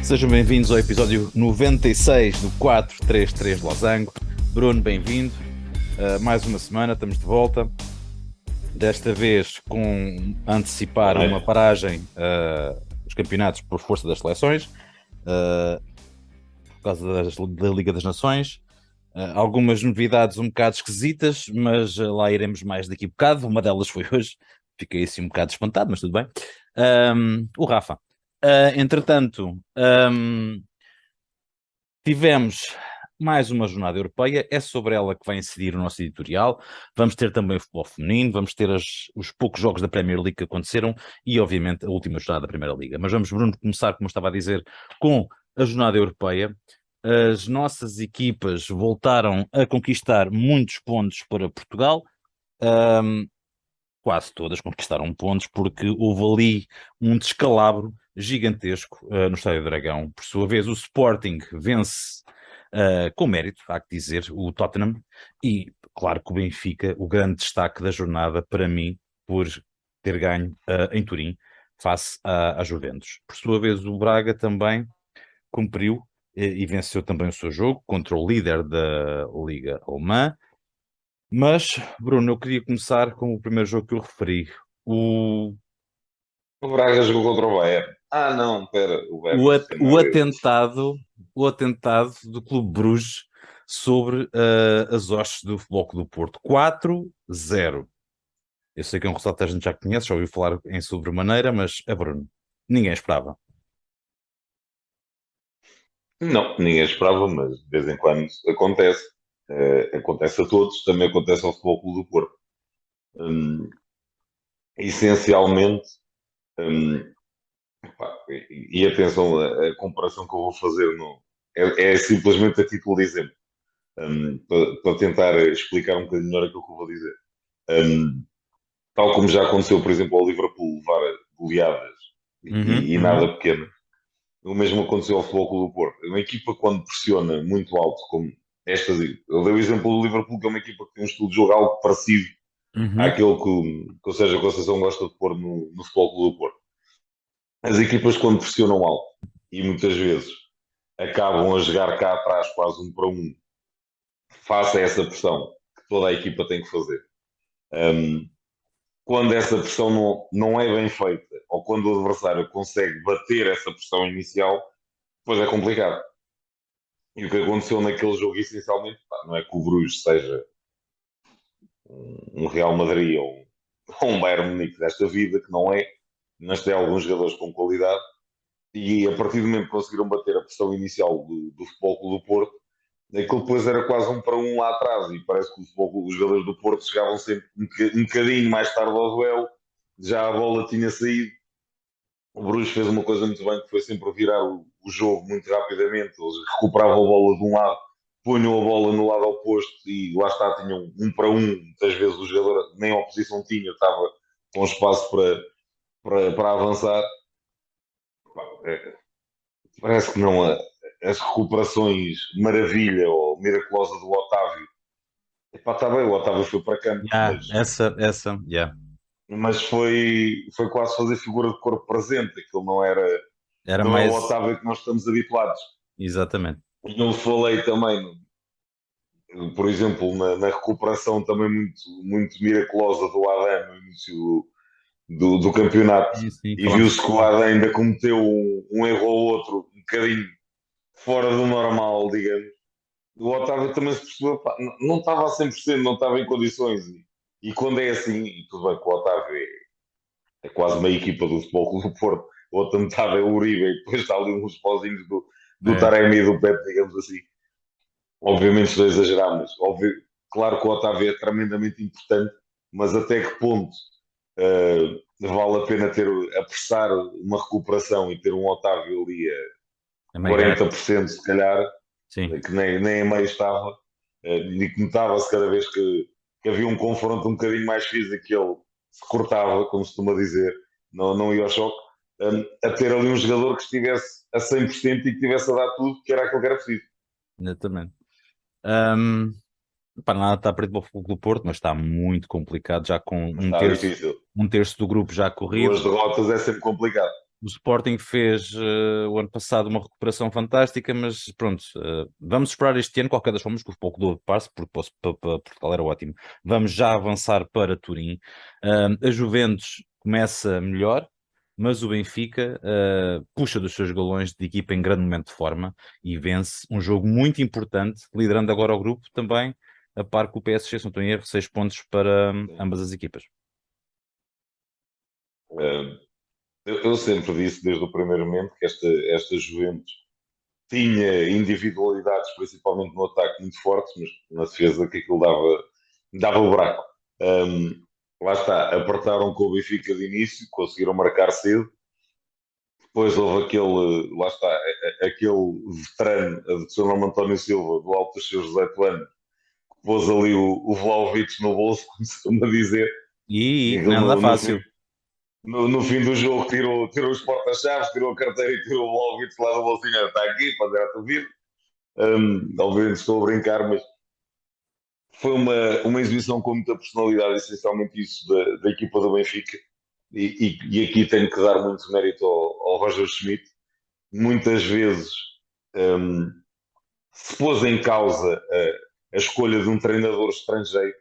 Sejam bem-vindos ao episódio 96 do 433 de Losango. Bruno, bem-vindo. Mais uma semana, estamos de volta. Desta vez com antecipar uma paragem dos campeonatos por força das seleções, por causa da Liga das Nações. Algumas novidades um bocado esquisitas, mas lá iremos mais daqui a bocado. Uma delas foi hoje. Fiquei assim um bocado espantado, mas tudo bem. O Rafa. Entretanto, tivemos mais uma jornada europeia, é sobre ela que vai incidir o nosso editorial. Vamos ter também o futebol feminino, vamos ter os poucos jogos da Premier League que aconteceram e, obviamente, a última jornada da Primeira Liga. Mas vamos, Bruno, começar, como eu estava a dizer, com a jornada europeia. As nossas equipas voltaram a conquistar muitos pontos para Portugal. Quase todas conquistaram pontos, porque houve ali um descalabro gigantesco no Estádio do Dragão. Por sua vez, o Sporting vence com mérito, há que dizer, o Tottenham, e claro que o Benfica, o grande destaque da jornada para mim, por ter ganho em Turim, face à Juventus. Por sua vez, o Braga também cumpriu e venceu também o seu jogo contra o líder da Liga Alemã. Mas, Bruno, eu queria começar com o primeiro jogo que eu referi. O, O Braga jogou contra o Bayern. Ah, não, pera, o Bayern o, não at- tem o nada a ver. atentado, o atentado do Clube Bruges sobre as hostes do Futebol Clube do Porto. 4-0. Eu sei que é um resultado que a gente já conhece, já ouviu falar em sobremaneira, mas é Bruno. Ninguém esperava. Não, ninguém esperava, mas de vez em quando acontece. Acontece a todos, também acontece ao Futebol Clube do Porto. Hum, essencialmente, hum, pá, e atenção, a comparação que eu vou fazer é simplesmente a título de exemplo, para tentar explicar um bocadinho melhor aquilo que eu vou dizer. Hum, Tal como já aconteceu, por exemplo, ao Liverpool levar goleadas Uhum, e uhum, nada pequeno. O mesmo aconteceu ao Futebol Clube do Porto. Uma equipa, quando pressiona muito alto, como estas. Eu dei o exemplo do Liverpool, que é uma equipa que tem um estilo de jogo algo parecido uhum. àquele que ou seja, a Conceição gosta de pôr no Futebol Clube do Porto. As equipas, quando pressionam alto, e muitas vezes acabam a jogar cá atrás quase um para um, face a essa pressão que toda a equipa tem que fazer. Um, Quando essa pressão não é bem feita, ou quando o adversário consegue bater essa pressão inicial, depois é complicado. E o que aconteceu naquele jogo, essencialmente, pá, não é que o Bruges seja um Real Madrid ou um Bayern Munique desta vida, que não é, mas tem alguns jogadores com qualidade. E a partir do momento que conseguiram bater a pressão inicial do Futebol Clube do Porto, aquilo depois era quase um para um lá atrás. E parece que os jogadores do Porto chegavam sempre um bocadinho mais tarde ao duelo, já a bola tinha saído. O Bruges fez uma coisa muito bem, que foi sempre virar o jogo muito rapidamente. Eles recuperavam a bola de um lado, punham a bola no lado oposto e lá está, tinham um para um. Muitas vezes o jogador nem a oposição tinha, estava com espaço para avançar. Parece que não. As recuperações maravilha ou miraculosa do Otávio. Epá, está bem, o Otávio foi para campo, Yeah, essa, yeah. mas foi quase fazer figura de corpo presente. Aquilo Era não é o mais. Otávio que nós estamos habituados. Exatamente. E não falei também, por exemplo, na recuperação também muito miraculosa do Adam no início do campeonato. Sim, sim, E falámos viu-se que disso. o Adam ainda cometeu um erro ou outro, um bocadinho fora do normal, digamos. O Otávio também se percebeu, pá, não estava a 100%, não estava em condições. E quando é assim, e tudo bem que o Otávio é quase meia equipa do Futebol Clube do Porto, a outra metade é o Uribe, e depois está ali uns pozinhos do É, Taremi e do Pepe, digamos assim. Obviamente estou a exagerar, mas claro que o Otávio é tremendamente importante, mas até que ponto vale a pena apressar uma recuperação e ter um Otávio ali a é meio gás. 40% se calhar, Sim. que nem a meio estava, e que notava-se cada vez que havia um confronto um bocadinho mais físico que ele se cortava, como se costuma dizer, não ia ao choque, a ter ali um jogador que estivesse a 100% e que tivesse a dar tudo, que era aquilo que era preciso. Exatamente. Ahm, Pá, nada está perdido para o Futebol Clube do Porto, mas está muito complicado, já com Mas está difícil. um terço do grupo já Duas corrido. derrotas é sempre complicado. O Sporting fez o ano passado uma recuperação fantástica, mas pronto, vamos esperar este ano, qualquer das formas, que o pouco do passe, porque para Portugal era ótimo. Vamos já avançar para Turim. A Juventus começa melhor, mas o Benfica puxa dos seus galões de equipa em grande momento de forma e vence um jogo muito importante, liderando agora o grupo também, a par com o PSG, se não estou em erro, 6 pontos para ambas as equipas. Uh, eu sempre disse desde o primeiro momento que esta Juventus tinha individualidades, principalmente no ataque, muito fortes, mas na defesa que aquilo dava o buraco. Lá está, apertaram com o Benfica de início, conseguiram marcar cedo. Depois houve aquele, lá está, aquele veterano, o seu nome António Silva, do alto dos seus 18 anos, que pôs ali o Vlahovic no bolso, como se costuma dizer, e E aquilo não anda fácil. no fim do jogo tirou os porta-chaves, tirou a carteira e tirou o Vlahovic lá do bolsinho. Está aqui, para dar a ouvir. Obviamente estou a brincar, mas foi uma exibição com muita personalidade, essencialmente isso da equipa do Benfica. E aqui tenho que dar muito mérito ao Roger Schmidt. Muitas vezes um, se pôs em causa a escolha de um treinador estrangeiro.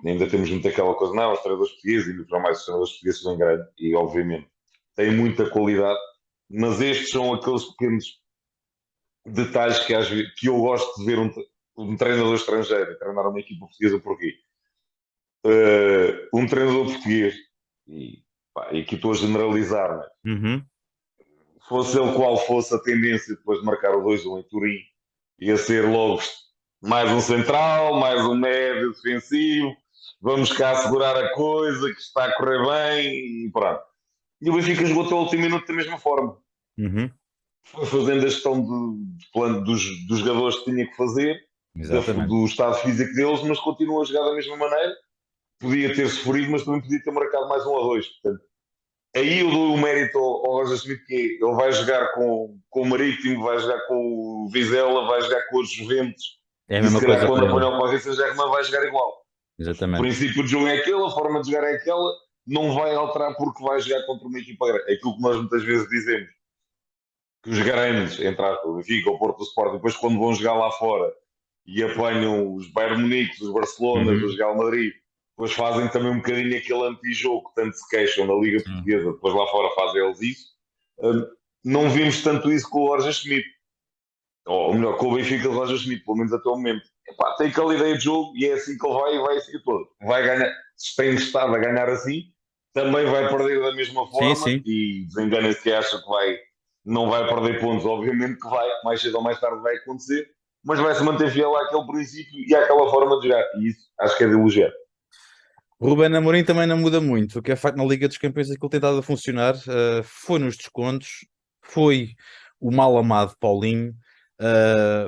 Ainda temos muito aquela coisa, não, os treinadores portugueses, ainda para mais os treinadores portugueses são grandes, e obviamente têm muita qualidade, mas estes são aqueles pequenos detalhes que eu gosto de ver um treinador estrangeiro treinar uma equipa portuguesa. Porquê? Um treinador português, e aqui estou a generalizar, né? Uhum. Fosse ele qual fosse a tendência depois de marcar o 2-1 em Turim, ia ser logo mais um central, mais um médio defensivo, vamos cá segurar a coisa, que está a correr bem, e pronto. E o Benfica jogou até o último minuto da mesma forma. Uhum. Foi fazendo a gestão de plano dos jogadores que tinha que fazer, Exatamente. do estado físico deles, mas continua a jogar da mesma maneira. Podia ter sofrido, mas também podia ter marcado mais 1-2. Portanto, aí eu dou o mérito ao Roger Schmidt, que ele vai jogar com o Marítimo, vai jogar com o Vizela, vai jogar com os Juventus, É a e se mesma calhar coisa quando para ele. apanhar o Paris Saint-Germain vai jogar igual. O Exatamente. princípio de jogo é aquele, a forma de jogar é aquela, não vai alterar porque vai jogar contra uma equipa grande. É aquilo que nós muitas vezes dizemos, que os grandes, entre aspas, o Benfica, o Porto, o Sport, depois quando vão jogar lá fora e apanham os Bayern Munique, os Barcelonas, Uhum. os Real Madrid, depois fazem também um bocadinho aquele antijogo que tanto se queixam na Liga Sim. Portuguesa, depois lá fora fazem eles isso. Não vimos tanto isso com o Roger Schmidt, ou melhor, com o Benfica de Roger Schmidt, pelo menos até o momento. Epá, tem aquela ideia de jogo e é assim que ele vai e vai assim todo. Vai ganhar, se tem estado a ganhar assim, também vai perder da mesma Sim, forma sim. e desengana-se que acha que não vai perder pontos. Obviamente que vai, mais cedo ou mais tarde vai acontecer, mas vai se manter fiel àquele princípio e àquela forma de jogar. E isso acho que é de elogiar. Ruben Amorim também não muda muito. O que é facto na Liga dos Campeões é que ele tem estado a funcionar. Foi nos descontos, foi o mal amado Paulinho,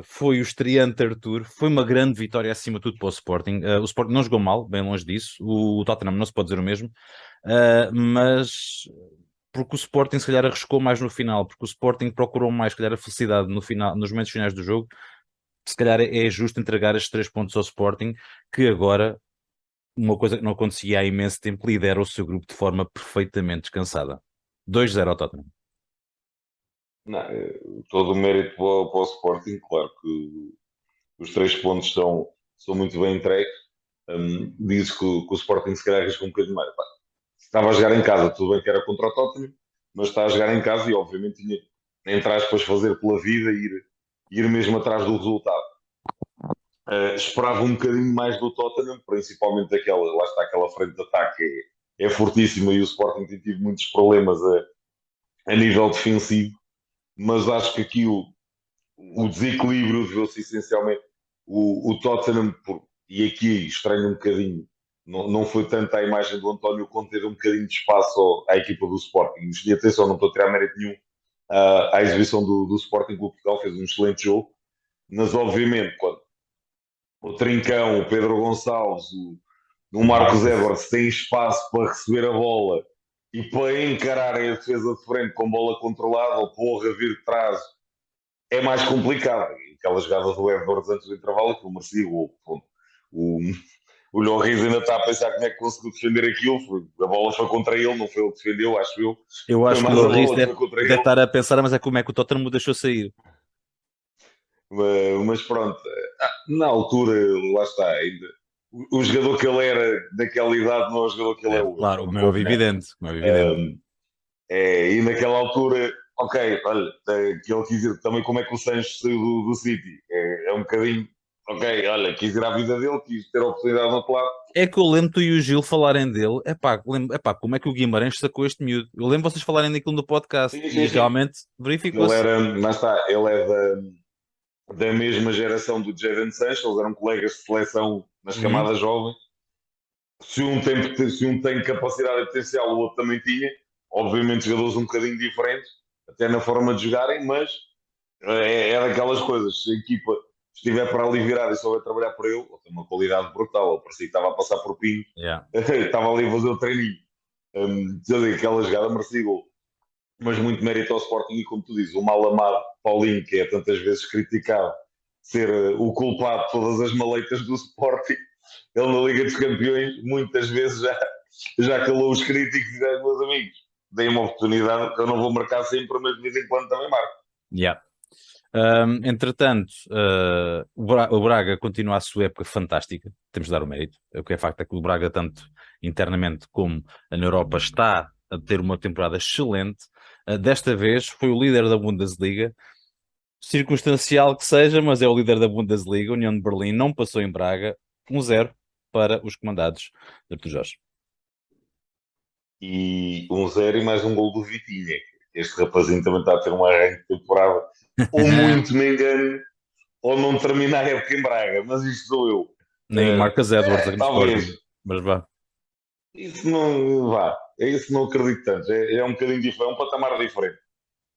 foi o estreante Arthur, foi uma grande vitória acima de tudo para o Sporting. O Sporting não jogou mal, bem longe disso. O Tottenham não se pode dizer o mesmo, mas porque o Sporting se calhar arriscou mais no final, porque o Sporting procurou mais, se calhar, a felicidade no final, nos momentos finais do jogo. Se calhar é justo entregar estes 3 pontos ao Sporting, que agora uma coisa que não acontecia há imenso tempo, lidera o seu grupo de forma perfeitamente descansada. 2-0 ao Tottenham. Não, todo o mérito para o Sporting, claro que os 3 pontos são muito bem entregues. Diz que o Sporting se calhar arrisca um bocadinho mais. Pá, estava a jogar em casa, tudo bem que era contra o Tottenham, mas está a jogar em casa e obviamente tinha, entre aspas, fazer pela vida e ir mesmo atrás do resultado. Esperava um bocadinho mais do Tottenham, principalmente daquela, lá está aquela frente de ataque, é fortíssima e o Sporting tem tido muitos problemas a nível defensivo, mas acho que aqui o desequilíbrio deveu-se essencialmente o Tottenham, e aqui estranho um bocadinho, não foi tanto a imagem do António Conte ter um bocadinho de espaço à equipa do Sporting. E atenção, não estou a tirar mérito nenhum à exibição do Sporting Clube de Portugal, fez um excelente jogo, mas obviamente quando o Trincão, o Pedro Gonçalves, o Marcos Marcos. Edwards têm espaço para receber a bola e para encararem a defesa de frente com bola controlada ou porra vir de trás, é mais complicado. Aquela jogada do Edwards antes do intervalo que o merecia o, O Lloris ainda está a pensar como é que conseguiu defender aquilo. A bola foi contra ele, não foi ele que defendeu, acho eu. Eu Foi acho que o mais a Lloris bola que foi contra deve ele. estar a pensar, mas é como é que o Tottenham o deixou sair. Mas pronto, na altura, lá está, ainda. O jogador que ele era naquela idade não é o jogador que ele é hoje, Claro, vamos como é combinar. evidente, como é evidente. E naquela altura, ok, olha, que ele quis ir também como é que o Sancho saiu do City. É um bocadinho, ok, olha, quis ir à vida dele, quis ter a oportunidade no outro lado. É que eu lembro tu e o Gil falarem dele. Epá, como é que o Guimarães sacou este miúdo? Eu lembro vocês falarem daquilo no podcast Sim, sim, e sim. realmente Ele verificou-se. era, lá está, ele é da mesma geração do Jadon Sancho, eles eram colegas de seleção nas Uhum. camadas jovens. Se um tem capacidade e potencial, o outro também tinha. Obviamente, jogadores um bocadinho diferentes, até na forma de jogarem, mas é daquelas coisas. Se a equipa estiver para ali virada e souber trabalhar por ele tem uma qualidade brutal. Ele parecia que estava a passar por Pinho, Yeah. estava ali a fazer o treininho. Aquela jogada merecia gol. Mas muito mérito ao Sporting e, como tu dizes, o mal amado Paulinho, que é tantas vezes criticado ser o culpado de todas as maleitas do Sporting, ele na Liga dos Campeões muitas vezes já calou os críticos e disse, meus amigos, deem uma oportunidade, eu não vou marcar sempre, mas de vez em quando também marco. Yeah. Entretanto, o Braga continua a sua época fantástica, temos de dar o mérito. O que é facto é que o Braga, tanto internamente como na Europa, está a ter uma temporada excelente. Desta vez foi o líder da Bundesliga, circunstancial que seja, mas é o líder da Bundesliga. A União de Berlim não passou em Braga, 1-0 para os comandados de Artur Jorge. E 1-0 e mais um gol do Vitinha. Este rapazinho também está a ter um arranque de temporada, ou muito me engano, ou não termina a época em Braga, mas isto sou eu. Nem o Marcus Edwards aqui no Talvez. Sporting, mas vá. Isso não vá. É isso não acredito tanto. É um bocadinho diferente, é um patamar diferente.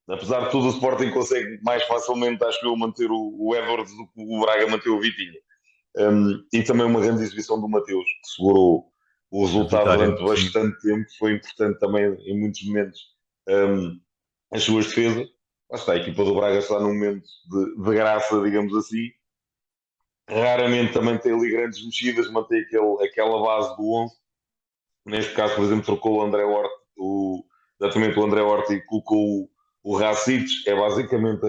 Apesar de tudo, o Sporting consegue mais facilmente, acho que eu, manter o Edwards do que o Braga manter o Vitinha. E também uma grande exibição do Mateus, que segurou o A resultado vitória, durante sim. bastante tempo. Foi importante também, em muitos momentos, as suas defesas. Lá está, a equipa do Braga está num momento de graça, digamos assim. Raramente também tem ali grandes mexidas, mantém aquela base do 11. Neste caso, por exemplo, trocou o André Horta, exatamente o André Horta e colocou o Racic. É basicamente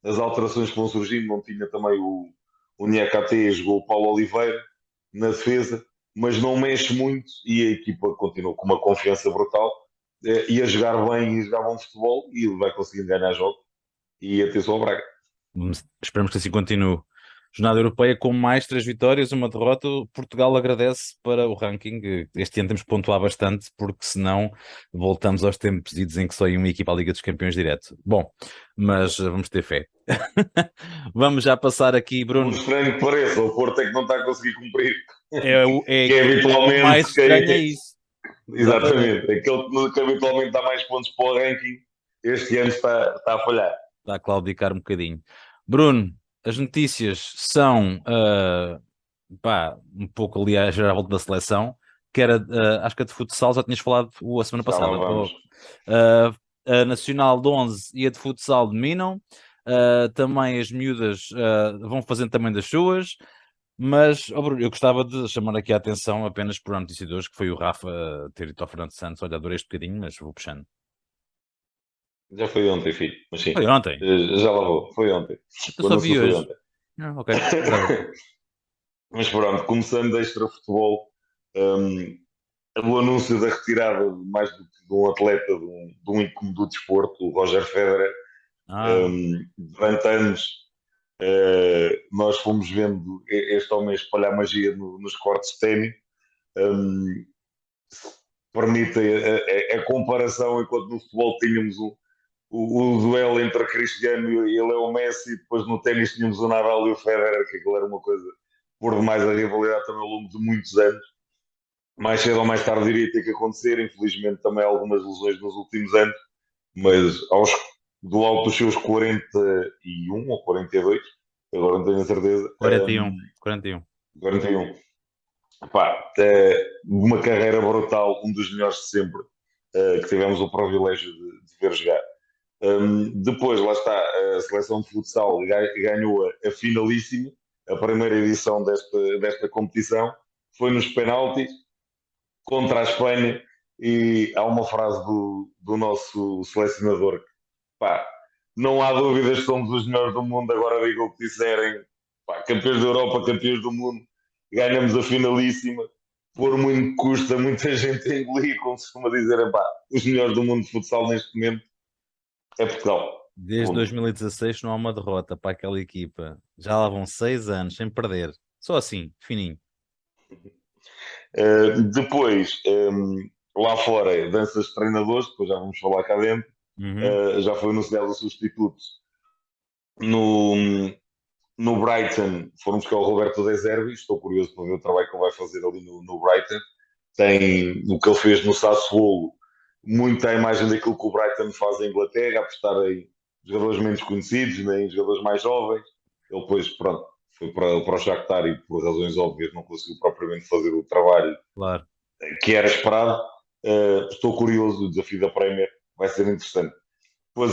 as alterações que vão surgindo. Não tinha também o Niakate, jogou o Paulo Oliveira na defesa, mas não mexe muito e a equipa continua com uma confiança brutal e a jogar bem e a jogar bom futebol e ele vai conseguindo ganhar jogos e atenção ao Braga. Esperamos que assim continue. Jornada Europeia com mais 3 vitórias, uma derrota. Portugal agradece para o ranking. Este ano temos que pontuar bastante, porque senão voltamos aos tempos idos em que só ia uma equipa à Liga dos Campeões direto. Bom, mas vamos ter fé. Vamos já passar aqui, Por Bruno. estranho que pareça, o Porto é que não está a conseguir cumprir, É que é o mais habitualmente estranho é isso. Exatamente. exatamente, aquele que habitualmente dá mais pontos para o ranking, este ano está a falhar. Está a claudicar um bocadinho. Bruno, as notícias são um pouco ali a gerar a volta da seleção, que era, acho que a de futsal já tinhas falado a semana Já lá passada. vamos. Ah, a Nacional de 11 e a de futsal dominam. Também as miúdas vão fazendo também das suas. Mas, Bruno, eu gostava de chamar aqui a atenção apenas por uma notícia de hoje, que foi o Rafa ter ido ao Fernando Santos. Olha, adorei este bocadinho, mas vou puxando. Já foi ontem, filho, mas sim, Foi ontem. já lá vou, foi ontem. Eu O só anúncio vi foi hoje. ontem. Ok, whatever. Mas pronto, começando extra futebol, um, o anúncio da retirada mais do que de um atleta, de um ícone do desporto, o Roger Federer, Ah, durante anos nós fomos vendo este homem espalhar magia nos cortes de ténis. Um, Permite a comparação, enquanto no futebol tínhamos o duelo entre a Cristiano e Leo Messi, e depois no ténis tínhamos o Nadal e o Federer, que aquilo era uma coisa por demais a rivalidade também ao longo de muitos anos. Mais cedo ou mais tarde iria ter que acontecer, infelizmente também algumas lesões nos últimos anos, mas do alto dos seus 41 ou 42, agora não tenho a certeza, 41, 41. 41. Pá, uma carreira brutal, um dos melhores de sempre, que tivemos o privilégio de ver jogar. Depois, lá está, a seleção de futsal ganhou a finalíssima, a primeira edição desta competição. foi nos penaltis contra a Espanha e há uma frase do nosso selecionador que, pá, não há dúvidas que somos os melhores do mundo, agora digam o que disserem, pá, campeões da Europa, campeões do mundo, ganhamos a finalíssima, por muito que custa, muita gente a engolir, como se costuma dizer, pá, os melhores do mundo de futsal neste momento é Portugal. Desde 2016 não há uma derrota para aquela equipa. Já lá vão 6 anos sem perder. Só assim, fininho. Depois, lá fora, danças de treinadores, depois já vamos falar cá dentro, Uhum. já foi anunciado o substituto no, no Brighton, foram buscar o Roberto De Zerbi, estou curioso para ver o trabalho que ele vai fazer ali no Brighton. Tem o que ele fez no Sassuolo, muita imagem daquilo que o Brighton faz em Inglaterra, apostar em jogadores menos conhecidos, em jogadores mais jovens. Ele depois, pronto, foi para o Shakhtar e por razões óbvias não conseguiu propriamente fazer o trabalho Claro. que era esperado. Estou curioso, o desafio da Premier vai ser interessante. Depois,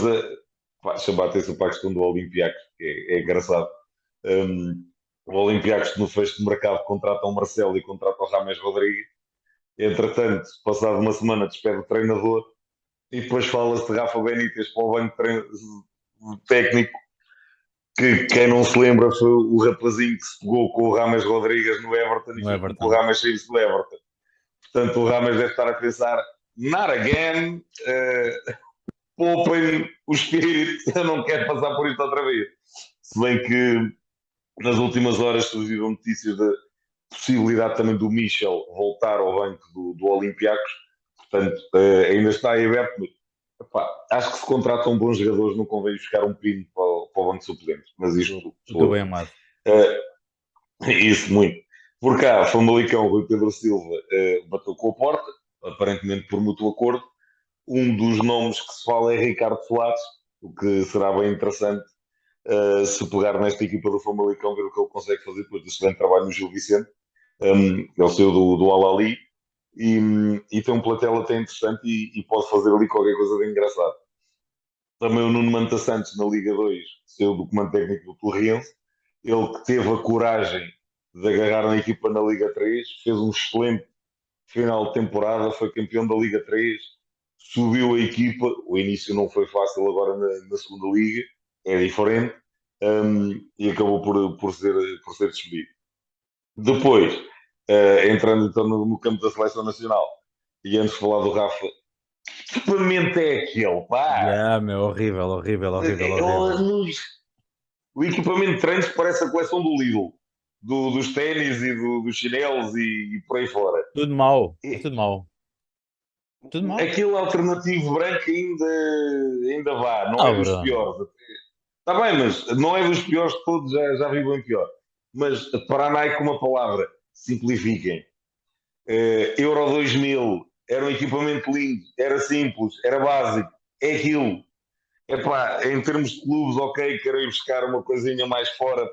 chamar a atenção para a questão do Olympiacos, que é engraçado. O Olympiacos, no fecho de mercado, contrata o Marcelo e contrata o Rames Rodrigues. Entretanto, passado uma semana, despede o treinador e depois fala-se de Rafa Benítez para o banco técnico, que quem não se lembra foi o rapazinho que se pegou com o Rames Rodrigues no Everton e No fez com que o Everton. Rames saísse do Everton. Portanto, o Rames deve estar a pensar, not again, poupem o espírito, eu não quero passar por isto outra vez. Se bem que nas últimas horas surgiram notícias da possibilidade também do Michel voltar ao banco do Olympiacos, portanto, ainda está em aberto. Epá, acho que se contratam bons jogadores, não convém buscar um pino para o banco de suplentes, mas Do, isto do teu sou bem eu. amado. Isso, muito. Por cá, Famalicão, Rui Pedro Silva bateu com a porta, aparentemente por mútuo acordo. Um dos nomes que se fala é Ricardo Soares, o que será bem interessante se pegar nesta equipa do Famalicão, ver o que ele consegue fazer depois do excelente trabalho no Gil Vicente. Ele saiu do Al-Ali e tem um plantel até interessante e pode fazer ali qualquer coisa de engraçado. Também o Nuno Manta Santos na Liga 2 saiu do comando técnico do Torriense. Ele que teve a coragem de agarrar na equipa na Liga 3, fez um excelente final de temporada, foi campeão da Liga 3, subiu a equipa. O início não foi fácil agora na segunda Liga, é diferente, e acabou por ser despedido. Depois, entrando então no campo da seleção nacional, e antes de falar do Rafa, que equipamento é aquele, pá? Yeah, meu, horrível, horrível, horrível, horrível. O equipamento de treinos parece a coleção do Lidl, dos ténis e dos chinelos e por aí fora. Tudo mau, é E, tudo mau. Tudo mau. aquele alternativo branco ainda vá, não Ah, é dos Bruno. piores. Está bem, mas não é dos piores de todos, já vi bem pior. Mas para a Nike, uma palavra, simplifiquem. Euro 2000 era um equipamento lindo, era simples, era básico, é aquilo. Epá, em termos de clubes, ok, quero ir buscar uma coisinha mais fora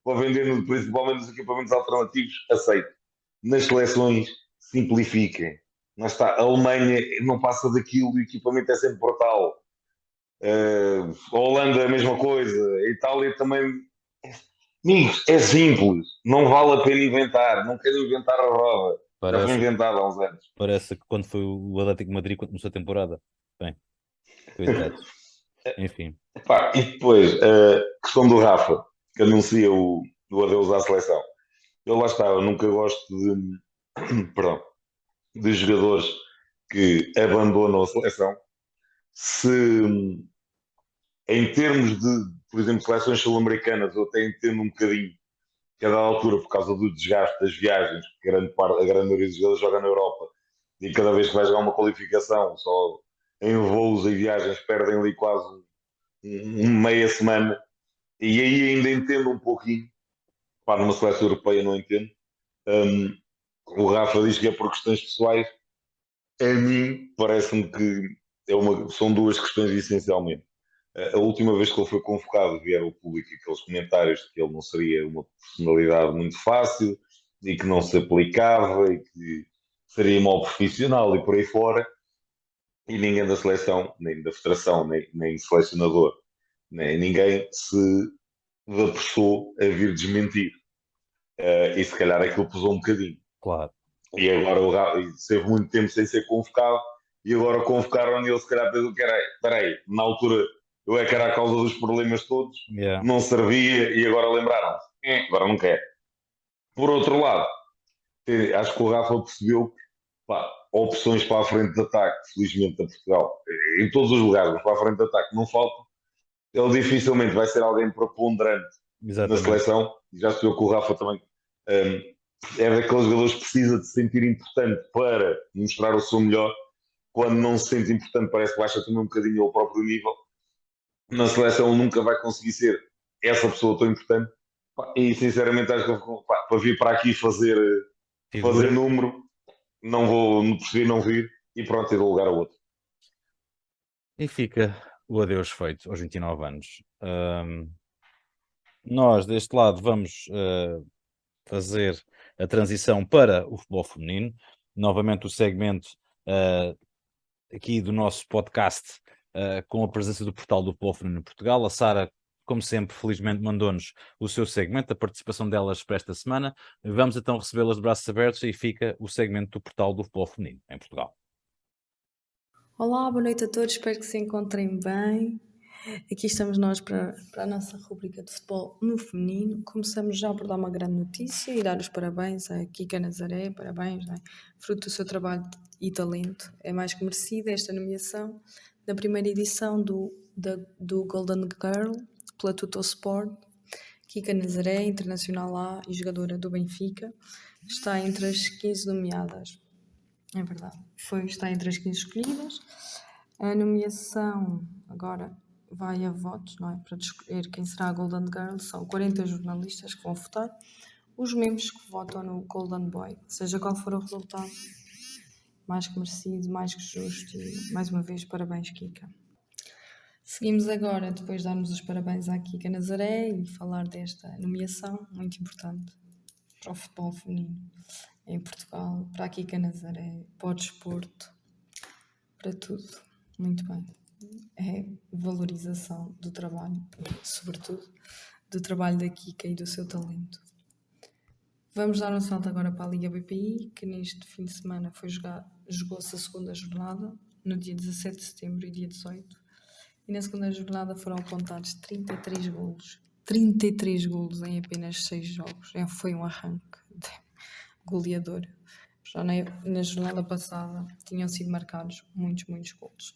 para vender, principalmente nos equipamentos alternativos, aceito. Nas seleções, simplifiquem. Mas está, a Alemanha não passa daquilo, o equipamento é sempre brutal. A Holanda, a mesma coisa. A Itália também. Amigos, é simples. Não vale a pena inventar. Não quero inventar a roda. Já foi Parece, inventada há uns anos. parece que quando foi o Atlético de Madrid quando começou a temporada. Bem, coitados. Enfim. Epá, e depois, a questão do Rafa, que anuncia o adeus à seleção. Eu lá está, eu nunca gosto perdão, de jogadores que abandonam a seleção. Se em termos de, por exemplo, seleções sul-americanas, eu até entendo um bocadinho que a dada altura, por causa do desgaste das viagens, que a grande maioria dos jogadores joga na Europa, e cada vez que vai jogar uma qualificação, só em voos e viagens, perdem ali quase meia semana. E aí ainda entendo um pouquinho, pá, numa seleção europeia não entendo. Um, o Rafa diz que é por questões pessoais. A mim, parece-me que são duas questões essencialmente. A última vez que ele foi convocado, vieram ao público aqueles comentários de que ele não seria uma personalidade muito fácil e que não se aplicava e que seria mau profissional e por aí fora. E ninguém da seleção, nem da federação, nem selecionador, nem ninguém se apressou a vir desmentir. E se calhar aquilo pesou um bocadinho. Claro. E agora o Rafa esteve muito tempo sem ser convocado e agora convocaram e ele se calhar pensou que era, espera aí, na altura eu é que era a causa dos problemas todos, Yeah. não servia e agora lembraram-se. Agora não quer. Por outro lado, acho que o Rafa percebeu que pá, opções para a frente de ataque, felizmente a Portugal, em todos os lugares, mas para a frente de ataque não faltam. Ele dificilmente vai ser alguém preponderante na Exatamente. seleção. Já se viu que o Rafa também é daqueles jogadores que precisa de se sentir importante para mostrar o seu melhor. Quando não se sente importante, parece que baixa também um bocadinho ao próprio nível. Na seleção nunca vai conseguir ser essa pessoa tão importante. E sinceramente acho que para vir para aqui fazer Figura. número, não vou preferir não vir e pronto, e dou lugar a outro. E fica o adeus feito aos 29 anos. Nós, deste lado, vamos fazer a transição para o futebol feminino. Novamente o segmento aqui do nosso podcast com a presença do portal do Futebol Feminino em Portugal. A Sara, como sempre, felizmente mandou-nos o seu segmento, a participação delas para esta semana. Vamos então recebê-las de braços abertos e fica o segmento do portal do Futebol Feminino em Portugal. Olá, boa noite a todos, espero que se encontrem bem. Aqui estamos nós para a nossa rubrica de futebol no feminino. Começamos já por dar uma grande notícia e dar os parabéns à Kika Nazaré, parabéns, né? Fruto do seu trabalho e talento. É mais que merecida esta nomeação na primeira edição do Golden Girl pela Tuttosport. Kika Nazaré, internacional A e jogadora do Benfica, está entre as 15 nomeadas. É verdade. Está entre as 15 escolhidas. A nomeação agora vai a votos, não é? Para escolher quem será a Golden Girl. São 40 jornalistas que vão votar. Os mesmos que votam no Golden Boy. Seja qual for o resultado, mais que merecido, mais que justo. E mais uma vez, parabéns, Kika. Seguimos agora, depois de darmos os parabéns à Kika Nazaré e falar desta nomeação muito importante para o futebol feminino em Portugal, para a Kika Nazaré, para o desporto, para tudo. Muito bem. É valorização do trabalho, sobretudo do trabalho da Kika e do seu talento. Vamos dar um salto agora para a Liga BPI, que neste fim de semana jogou-se a segunda jornada, no dia 17 de setembro e dia 18. E na segunda jornada foram apontados 33 golos. 33 golos em apenas 6 jogos. Foi um arranque goleador. Já na jornada passada tinham sido marcados muitos golos.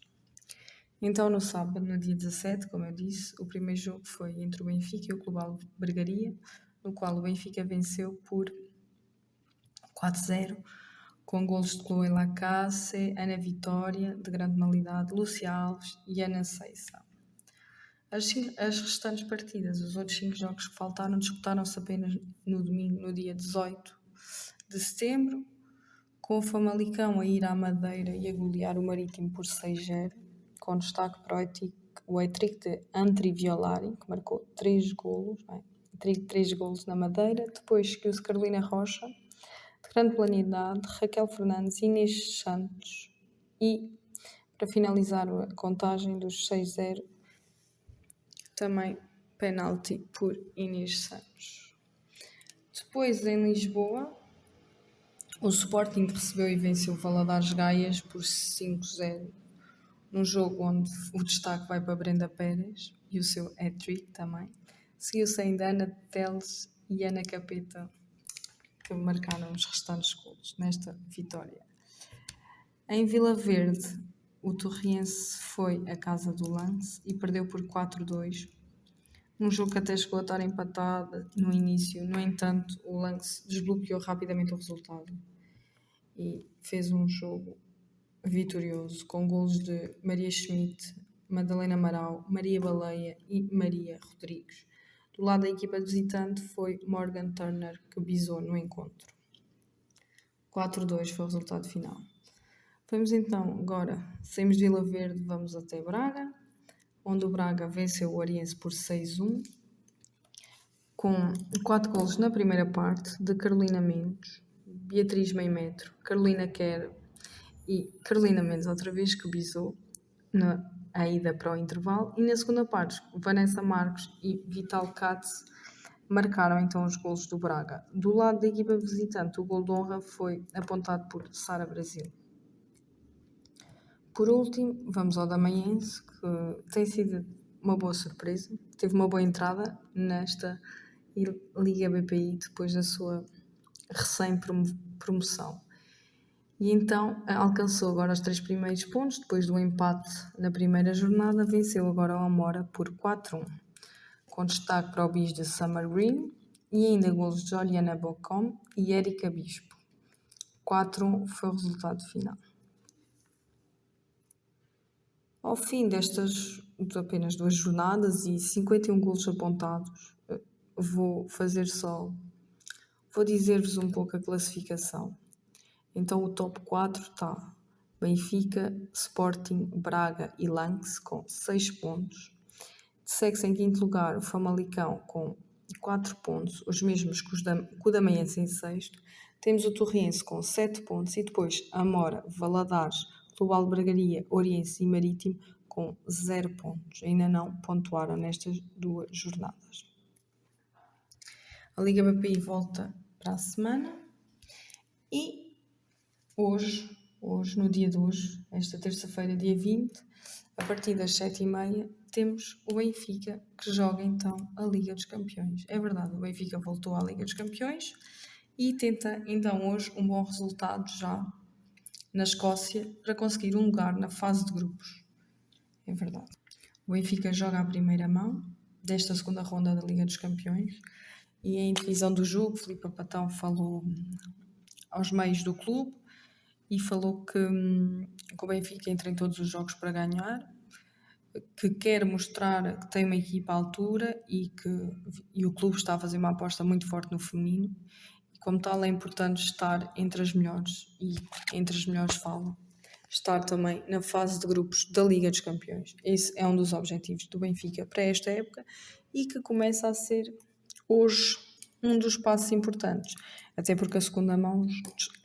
Então no sábado, no dia 17, como eu disse, o primeiro jogo foi entre o Benfica e o Clube Albergaria, no qual o Benfica venceu por 4-0, com golos de Chloe Lacasse, Ana Vitória, de grande penalidade, Lúcia Alves e Ana Seiça. As restantes partidas, os outros 5 jogos que faltaram, disputaram-se apenas no domingo, no dia 18 de setembro, com o Famalicão a ir à Madeira e a golear o Marítimo por 6-0, com destaque para o hat-trick de Antri Violari, que marcou 3 golos, 3 golos na Madeira. Depois seguiu-se Carolina Rocha, de grande planidade, Raquel Fernandes, Inês Santos e, para finalizar a contagem dos 6-0, também penalti por Inês Santos. Depois, em Lisboa, o Sporting recebeu e venceu o Valadares Gaias por 5-0, num jogo onde o destaque vai para Brenda Pérez e o seu hat-trick também. Seguiu-se ainda Ana Teles e Ana Capeta, que marcaram os restantes golos nesta vitória. Em Vila Verde, o Torriense foi à casa do Lance e perdeu por 4-2. Um jogo que até chegou a estar empatado no início. No entanto, o Lance desbloqueou rapidamente o resultado e fez um jogo vitorioso, com golos de Maria Schmidt, Madalena Amaral, Maria Baleia e Maria Rodrigues. Do lado da equipa visitante foi Morgan Turner, que bisou no encontro. 4-2 foi o resultado final. Vamos então, agora, saímos de Vila Verde, vamos até Braga, onde o Braga venceu o Oriense por 6-1, com 4 golos na primeira parte de Carolina Mendes, Beatriz Meimetro, Carolina Quer e Carolina Mendes outra vez, que bisou a ida para o intervalo. E na segunda parte, Vanessa Marcos e Vital Katz marcaram então os golos do Braga. Do lado da equipa visitante, o gol de honra foi apontado por Sara Brasil. Por último, vamos ao Damaense, que tem sido uma boa surpresa. Teve uma boa entrada nesta Liga BPI depois da sua recém-promoção. E então alcançou agora os 3 primeiros pontos, depois do empate na primeira jornada, venceu agora o Amora por 4-1, com destaque para o bis de Summer Green e ainda golos de Juliana Bocom e Érica Bispo. 4-1 foi o resultado final. Ao fim destas apenas 2 jornadas e 51 golos apontados, vou dizer-vos um pouco a classificação. Então o top 4 está Benfica, Sporting, Braga e Lance com 6 pontos. Segue-se em quinto lugar o Famalicão com 4 pontos, os mesmos que o Damaense em sexto. Temos o Torrense com 7 pontos e depois Amora, Valadares, Clube Albergaria, Oriense e Marítimo com 0 pontos. Ainda não pontuaram nestas 2 jornadas. A Liga BPI volta para a semana e hoje, no dia de hoje, esta terça-feira, dia 20, a partir das 7h30, temos o Benfica que joga então a Liga dos Campeões. É verdade, o Benfica voltou à Liga dos Campeões e tenta então hoje um bom resultado já na Escócia para conseguir um lugar na fase de grupos. É verdade. O Benfica joga a primeira mão desta segunda ronda da Liga dos Campeões e em divisão do jogo, Filipe Patão falou aos meios do clube e falou que o Benfica entra em todos os jogos para ganhar, que quer mostrar que tem uma equipa à altura e o clube está a fazer uma aposta muito forte no feminino e como tal é importante estar entre as melhores e entre as melhores falam estar também na fase de grupos da Liga dos Campeões. Esse é um dos objetivos do Benfica para esta época e que começa a ser hoje um dos passos importantes, até porque a segunda mão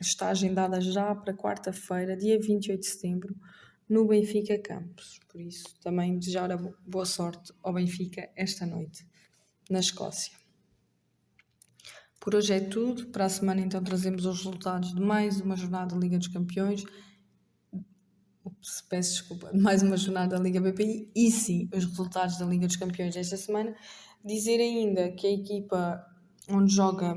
está agendada já para quarta-feira, dia 28 de setembro, no Benfica Campos. Por isso, também desejar a boa sorte ao Benfica esta noite, na Escócia. Por hoje é tudo. Para a semana, então, trazemos os resultados de mais uma jornada da Liga dos Campeões. Peço desculpa, de mais uma jornada da Liga BPI e sim, os resultados da Liga dos Campeões desta semana. Dizer ainda que a equipa onde joga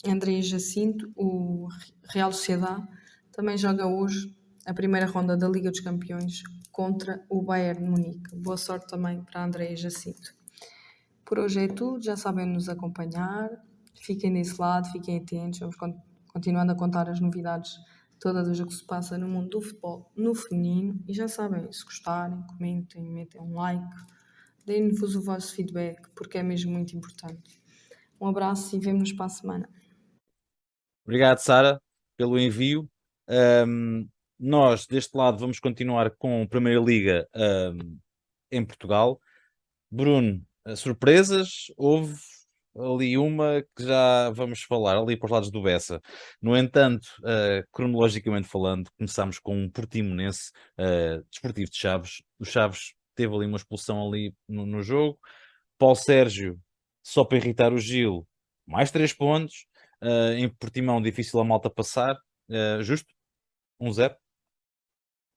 André Jacinto, o Real Sociedade, também joga hoje a primeira ronda da Liga dos Campeões contra o Bayern de Munique. Boa sorte também para André Jacinto. Por hoje é tudo, já sabem nos acompanhar, fiquem desse lado, fiquem atentos, vamos continuando a contar as novidades todas o que se passa no mundo do futebol no feminino e já sabem, se gostarem, comentem, metem um like, deem-vos o vosso feedback porque é mesmo muito importante. Um abraço e vemo-nos para a semana. Obrigado, Sara, pelo envio. Nós, deste lado, vamos continuar com a Primeira Liga em Portugal. Bruno, surpresas? Houve ali uma que já vamos falar, ali para os lados do Bessa. No entanto, cronologicamente falando, começámos com um Portimonense Desportivo de Chaves. O Chaves teve ali uma expulsão ali no jogo. Paulo Sérgio, só para irritar o Gil, mais 3 pontos. Em Portimão, difícil a malta passar. Justo? 1-0?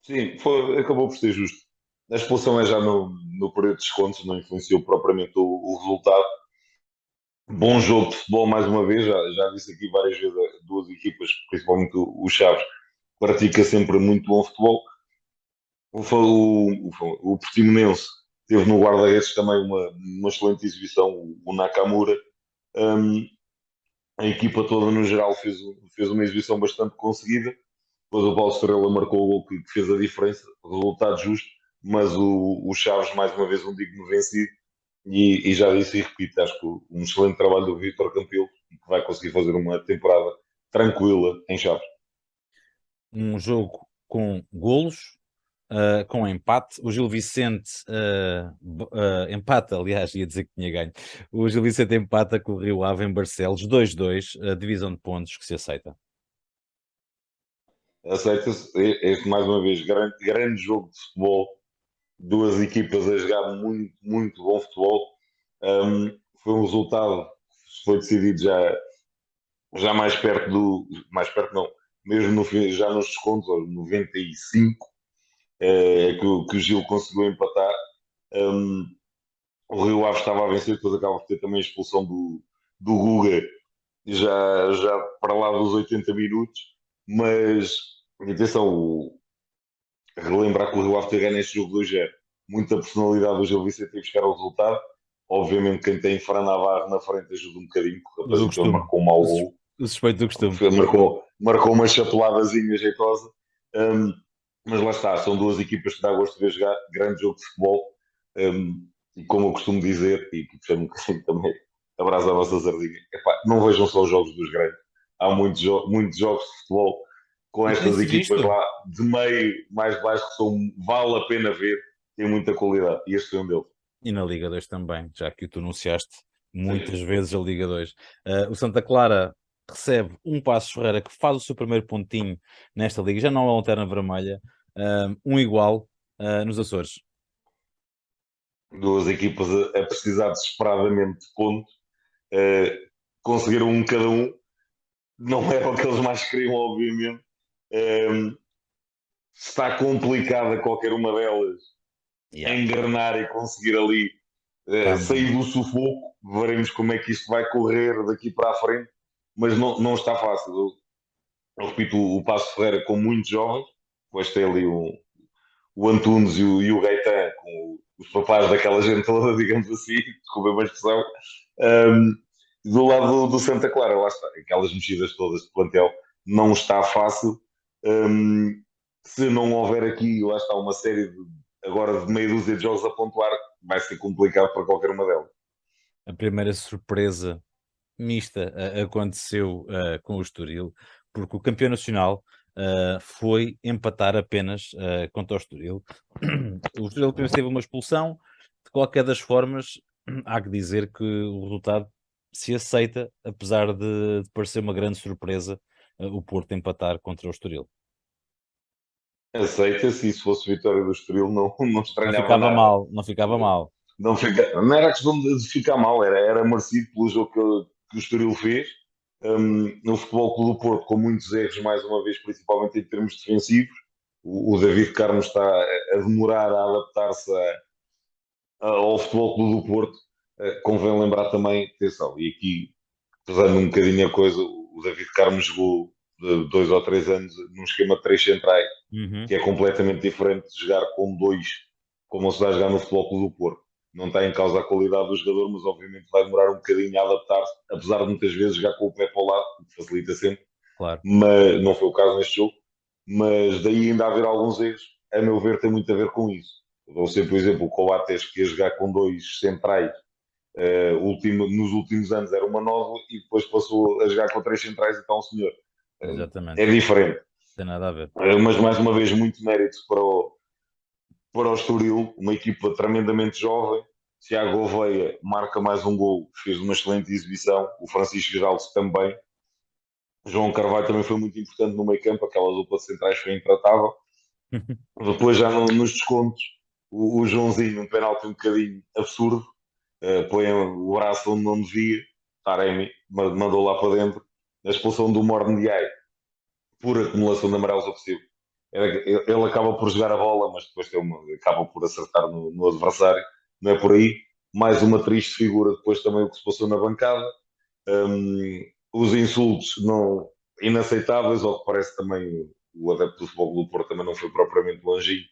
Sim, acabou por ser justo. A expulsão é já no período de descontos, não influenciou propriamente o resultado. Bom jogo de futebol, mais uma vez. Já disse aqui várias vezes, duas equipas, principalmente o Chaves, pratica sempre muito bom futebol. O Portimonense teve no guarda-redes também uma excelente exibição, o Nakamura. A equipa toda, no geral, fez uma exibição bastante conseguida. Depois o Paulo Estrela marcou o gol que fez a diferença, resultado justo, mas o Chaves, mais uma vez, um digno vencido. E já disse e repito, acho que um excelente trabalho do Vítor Campelo e que vai conseguir fazer uma temporada tranquila em Chaves. Um jogo com golos, com empate. O Gil Vicente empata, aliás, ia dizer que tinha ganho. O Gil Vicente empata com o Rio Ave em Barcelos, 2-2, divisão de pontos que se aceita. Aceita-se, este mais uma vez, grande jogo de futebol, duas equipas a jogar muito, muito bom futebol. Foi um resultado foi decidido já mais perto não, mesmo no fim, já nos descontos, aos 95, que o Gil conseguiu empatar. Um, o Rio Ave estava a vencer, depois acaba por ter também a expulsão do Guga, já para lá dos 80 minutos, mas atenção, relembrar que o Rio Ave ter ganho este jogo 2-0, muita personalidade do Gil Vicente em buscar o resultado. Obviamente, quem tem Fran Navarro na frente ajuda um bocadinho, porque o Do rapazito costume. marcou um mau gol, O suspeito do costume. marcou uma chapeladazinha jeitosa. Um, mas lá está, são duas equipas que dá gosto de ver jogar, grande jogo de futebol. E como eu costumo dizer, e puxando um bocadinho também a brasa à vossa sardinha, epá, não vejam só os jogos dos grandes. Há muitos jogos de futebol com E estas tem-se equipas visto. lá de meio, mais baixo, que vale a pena ver, tem muita qualidade. E este foi um deles. E na Liga 2 também, já que tu anunciaste muitas Sim. vezes a Liga 2. O Santa Clara recebe um Passos Ferreira que faz o seu primeiro pontinho nesta Liga, já não é uma lanterna vermelha, um igual nos Açores. Duas equipas a precisar desesperadamente de pontos, conseguiram um cada um, não era o que eles mais queriam, obviamente. Está complicada qualquer uma delas Yeah. engrenar e conseguir ali sair do sufoco. Veremos como é que isto vai correr daqui para a frente, mas não está fácil. Eu repito, o Passo Ferreira com muitos jovens, depois tem ali o Antunes e o Gaetan, com os papás daquela gente toda, digamos assim, desculpa a expressão. Um, do lado do Santa Clara, lá está, aquelas mexidas todas de plantel, não está fácil. Se não houver aqui, lá está, uma série agora de meia dúzia de jogos a pontuar, vai ser complicado para qualquer uma delas. A primeira surpresa mista aconteceu com o Estoril, porque o campeão nacional foi empatar apenas contra o Estoril. O Estoril apenas teve uma expulsão. De qualquer das formas, há que dizer que o resultado se aceita, apesar de parecer uma grande surpresa o Porto empatar contra o Estoril. Aceita-se, e se fosse vitória do Estoril, não Não estranhava ficava nada. mal, não ficava mal. Não era questão de ficar mal, era merecido pelo jogo que o Estoril fez. No Futebol Clube do Porto, com muitos erros, mais uma vez, principalmente em termos defensivos. O David Carmo está a demorar a adaptar-se ao Futebol Clube do Porto. Convém lembrar também, atenção, e aqui, pesando um bocadinho a coisa, o David Carmo jogou de 2 ou 3 anos num esquema de 3 centrais, que é completamente diferente de jogar com 2, como se vai jogar no Futebol Clube do Porto. Não está em causa a qualidade do jogador, mas obviamente vai demorar um bocadinho a adaptar-se, apesar de muitas vezes jogar com o pé para o lado, o que facilita sempre. Claro. Mas não foi o caso neste jogo. Mas daí ainda haver alguns erros, a meu ver, tem muito a ver com isso. Eu dou sempre o exemplo, o Coates, que ia jogar com 2 centrais, nos últimos anos era uma nova e depois passou a jogar com 3 centrais e está um senhor. Exatamente. É diferente. Não tem nada a ver. Mas mais uma vez, muito mérito para o Estoril, uma equipa tremendamente jovem. Tiago Gouveia marca mais um gol, fez uma excelente exibição. O Francisco Geraldo também. João Carvalho também foi muito importante no meio campo, aquela dupla de centrais foi intratável. Depois, já nos descontos, o Joãozinho, um penalti um bocadinho absurdo, põe o braço onde não devia. Taremi mandou lá para dentro. A expulsão do Mordiai, por acumulação de amarelos ofensivo. Ele acaba por jogar a bola, mas depois acaba por acertar no adversário. Não é por aí. Mais uma triste figura, depois também o que se passou na bancada. Os insultos inaceitáveis, ao que parece também o adepto do Futebol do Porto também não foi propriamente longinho,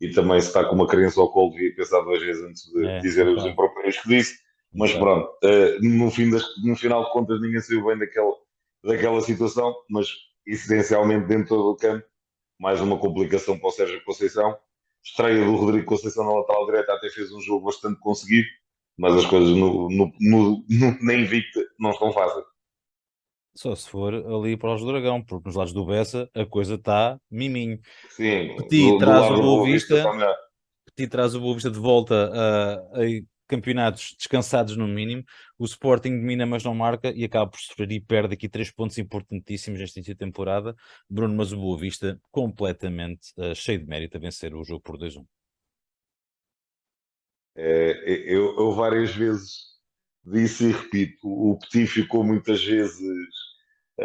e também se está com uma criança ao colo devia pensar 2 vezes antes de dizer os impropérios que disse, mas pronto, no final de contas ninguém saiu bem daquela situação, mas essencialmente dentro do campo, mais uma complicação para o Sérgio Conceição. Estreia do Rodrigo Conceição na lateral direita, até fez um jogo bastante conseguido, mas as coisas na Invicta não estão fáceis. Só se for ali para os do Dragão, porque nos lados do Bessa a coisa está miminho. Sim, Petit do traz lado o do Boa Boa Vista Vista, está melhor. Petit traz o Boa Vista de volta a campeonatos descansados no mínimo. O Sporting domina, mas não marca e acaba por sofrer e perde aqui 3 pontos importantíssimos nesta início de temporada. Bruno, mas o Boa Vista completamente cheio de mérito a vencer o jogo por 2-1. Eu várias vezes disse e repito, o Petit ficou muitas vezes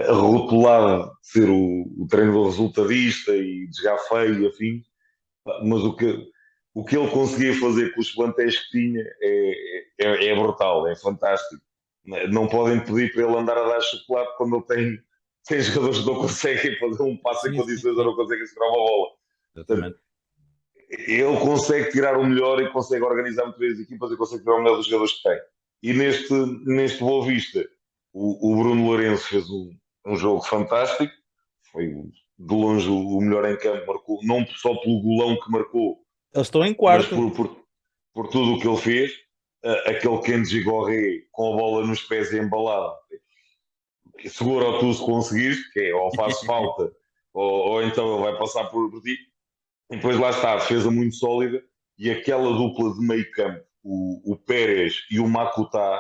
rotulado de ser o treinador resultadista e de jogar feio e afim, mas o que ele conseguia fazer com os plantéis que tinha é brutal, é fantástico. Não podem pedir para ele andar a dar chocolate quando ele tem jogadores que não conseguem fazer um passo em Sim, sim, condições ou sim. não conseguem segurar uma bola. Portanto, Exatamente. ele consegue tirar o melhor e consegue organizar muito bem as equipas e consegue tirar o melhor dos jogadores que tem. E neste Boa Vista, o Bruno Lourenço fez um jogo fantástico, foi de longe o melhor em campo, marcou, não só pelo golão que marcou, Eles estão em mas quarto. por tudo o que ele fez. Aquele Kenji Gorré com a bola nos pés e embalado, segura tu se conseguires, que é ou faz falta ou então ele vai passar por ti. E depois lá está, a defesa muito sólida e aquela dupla de meio campo, o Pérez e o Makuta,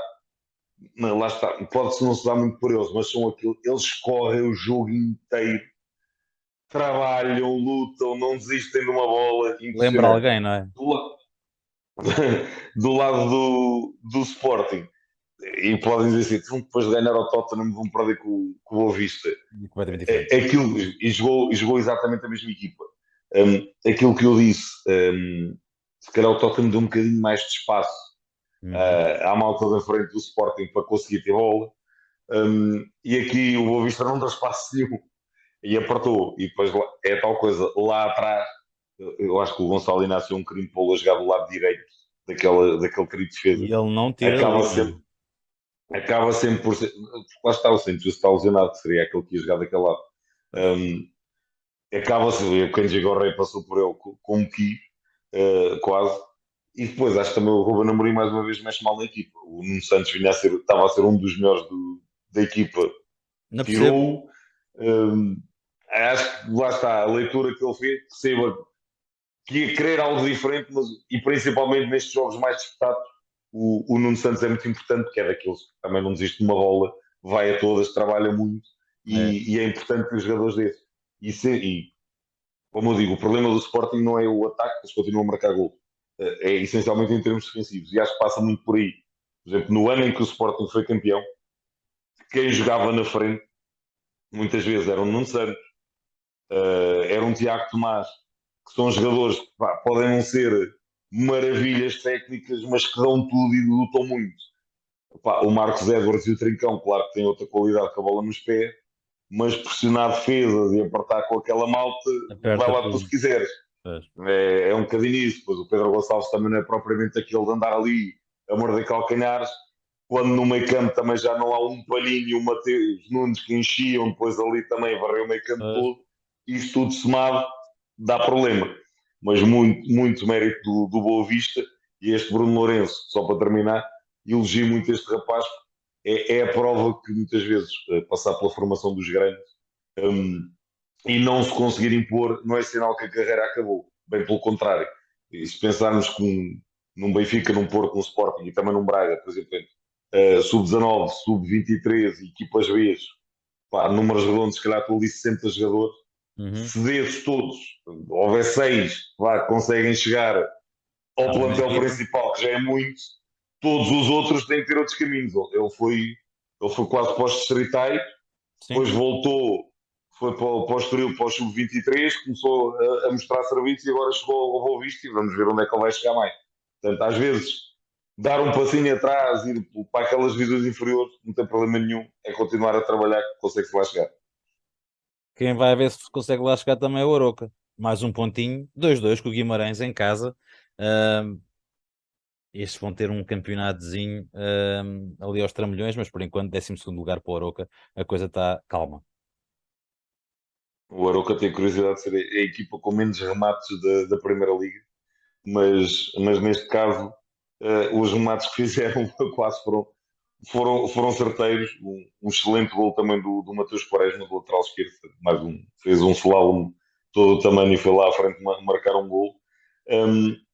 lá está, pode-se não se dar muito por eles, mas são aquilo, eles correm o jogo inteiro, trabalham, lutam, não desistem de uma bola, Lembra impressionante. alguém, não é? Do, do lado do Sporting, e podem dizer assim, depois de ganhar ao Tottenham vão perder com o Boa Vista. Completamente diferente. Aquilo, e jogou exatamente a mesma equipa. Aquilo que eu disse, se calhar o Tottenham deu um bocadinho mais de espaço Uhum. à malta da frente do Sporting para conseguir ter bola. E aqui o Boa Vista não deu espaço nenhum e apertou. E depois é tal coisa, lá atrás, eu acho que o Gonçalo Inácio é um crime pô-lo a jogar do lado direito daquele querido defesa. E ele não tira Acaba dali, não é? sempre, acaba sempre por ser. Lá está o Santos, está lesionado, que seria aquele que ia jogar daquele lado. Pois. Acaba-se, o Kenji Gorré passou por ele como quis, quase. E depois acho que também o Ruben Amorim mais uma vez mexe mal na equipa. O Nuno Santos estava a ser um dos melhores da equipa, Não percebo. tirou-o. Acho que lá está a leitura que ele fez, perceba que ia querer algo diferente, mas, e principalmente nestes jogos mais disputados, o Nuno Santos é muito importante, porque é daqueles que também não desiste de uma bola, vai a todas, trabalha muito É. e é importante que os jogadores desses. E como eu digo, o problema do Sporting não é o ataque, eles continuam a marcar gol. É essencialmente em termos defensivos. E acho que passa muito por aí. Por exemplo, no ano em que o Sporting foi campeão, quem jogava na frente, muitas vezes era um Nuno Santos, era um Tiago Tomás, que são jogadores que podem não ser maravilhas técnicas, mas que dão tudo e lutam muito. O Marcos Edwards e o Trincão, claro que têm outra qualidade com a bola nos pés, mas pressionar defesas e apertar com aquela malta, vai Aperta lá tu se tudo. quiseres. Pois. É um bocadinho isso. Pois o Pedro Gonçalves também não é propriamente aquele de andar ali a morder calcanhares, quando no meio campo também já não há um Palhinho e um Mateus Nunes que enchiam, depois ali também varreu o meio campo Pois. todo. Isso tudo somado dá problema. Mas muito, muito mérito do Boa Vista e este Bruno Lourenço, só para terminar, elogio muito este rapaz. É a prova que muitas vezes passar pela formação dos grandes e não se conseguir impor não é sinal que a carreira acabou. Bem pelo contrário. E se pensarmos que num Benfica, num Porto, num Sporting e também num Braga, por exemplo, sub-19, sub-23, equipas B, números redondos, se calhar tu ali 60 jogadores, Uhum. se desses todos, houver 6, conseguem chegar ao À mesma plantel equipa. principal, que já é muito, todos os outros têm que ter outros caminhos. Ele foi quase para os distritais, Sim. depois voltou, foi para o Estoril, para o Sub-23, começou a mostrar serviço e agora chegou ao Boa Vista e vamos ver onde é que ele vai chegar mais. Portanto, às vezes, dar um passinho atrás, ir para aquelas divisões inferiores, não tem problema nenhum, é continuar a trabalhar que consegue-se lá chegar. Quem vai ver se consegue lá chegar também é o Aroca. Mais um pontinho, 2-2 com o Guimarães em casa. Ahm, estes vão ter um campeonatozinho ali aos trambolhões, mas por enquanto 12º lugar para o Aroca. A coisa está calma. O Aroca tem curiosidade de ser a equipa com menos remates da Primeira Liga, mas neste caso, os remates que fizeram quase foram certeiros. Um excelente gol também do Mateus Quaresma, do lateral esquerdo. Fez um slalom todo o tamanho e foi lá à frente marcar um gol.